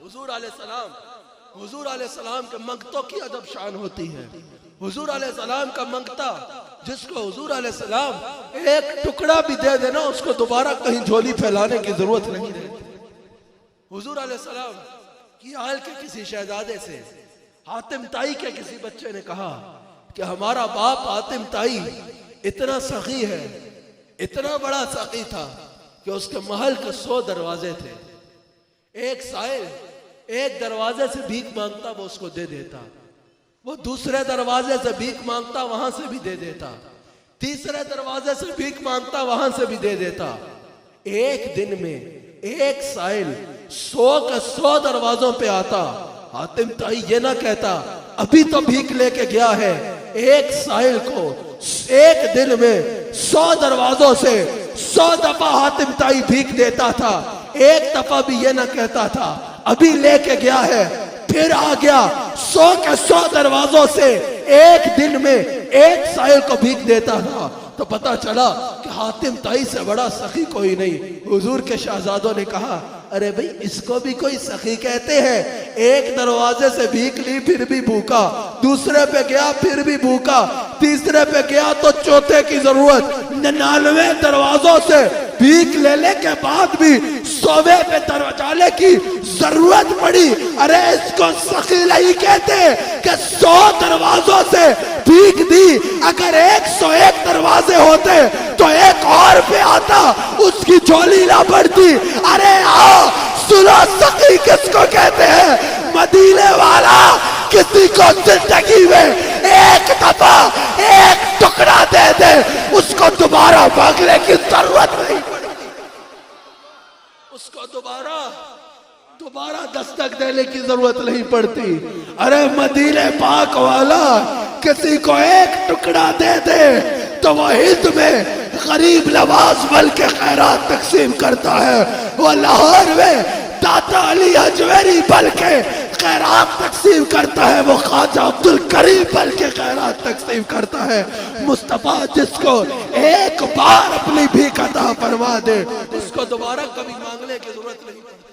حضور علیہ السلام کے منگتوں کی ادب شان ہوتی ہے. حضور علیہ السلام کا منگتا جس کو حضور علیہ السلام ایک ٹکڑا بھی دے دینا اس کو دوبارہ کہیں جھولی پھیلانے کی ضرورت نہیں رہتی. حضور علیہ السلام کی آل کے کسی شہزادے سے حاتم طائی کے کسی بچے نے کہا کہ ہمارا باپ حاتم طائی اتنا سخی ہے, اتنا بڑا سخی تھا کہ اس کے محل کے 100 دروازے تھے. ایک سائل ایک دروازے سے بھیک مانگتا وہ اس کو دے دیتا, وہ دوسرے دروازے سے بھیک مانگتا وہاں سے بھی دے دیتا, تیسرے دروازے سے بھیک مانگتا وہاں سے بھی دے دیتا. ایک دن میں ایک سائل 100 کے 100 دروازوں پہ آتا. حاتم طائی یہ نہ کہتا ابھی تو بھیک لے کے گیا ہے. ایک سائل کو ایک دن میں 100 دروازوں سے 100 دفعہ حاتم طائی بھیک دیتا تھا. ایک دفعہ بھی یہ نہ کہتا تھا ابھی لے کے گیا ہے. پھر آ گیا 100 کے 100 دروازوں سے ایک دن میں ایک سائل کو بھیک دیتا تھا. تو پتا چلا کہ حاتم طائی سے بڑا سخی کوئی نہیں. حضور کے شہزادوں نے کہا ارے بھئی اس کو بھی کوئی سخی کہتے ہیں؟ ایک دروازے سے بھیک لی پھر بھی بھوکا, دوسرے پہ گیا پھر بھی بھوکا, تیسرے پہ گیا تو چوتھے کی ضرورت, 99 دروازوں سے بھیک لینے کے بعد بھی 100ویں پہ جانے کی ضرورت پڑی. ارے اس کو سخی نہیں کہتے کہ 100 دروازوں سے بھیک دی. اگر 101 دروازے ہوتے تو ایک اور پہ آتا, اس کی جھولی نہ بڑھتی. ارے آؤ سنو سخی کس کو کہتے ہیں. مدینے والا کسی کو زندگی میں ایک دفعہ ایک ٹکڑا دے دے اس کو دوبارہ مانگنے کی ضرورت نہیں پڑتی, اس کو دوبارہ دستک دینے کی ضرورت نہیں پڑتی. ارے مدینے پاک والا کسی کو ایک ٹکڑا دے دے تو وہ ہند میں غریب نواز بل کے خیرات تقسیم کرتا ہے. وہ لاہور میں داتا علی اجمیری بل کے خیرات تقسیم کرتا ہے. وہ خواجہ عبدالکریم بل کے خیرات تقسیم کرتا ہے. مصطفیٰ جس کو ایک بار اپنی بھیک عطا فرما دے اس کو دوبارہ کبھی مانگنے کی ضرورت نہیں پڑتی.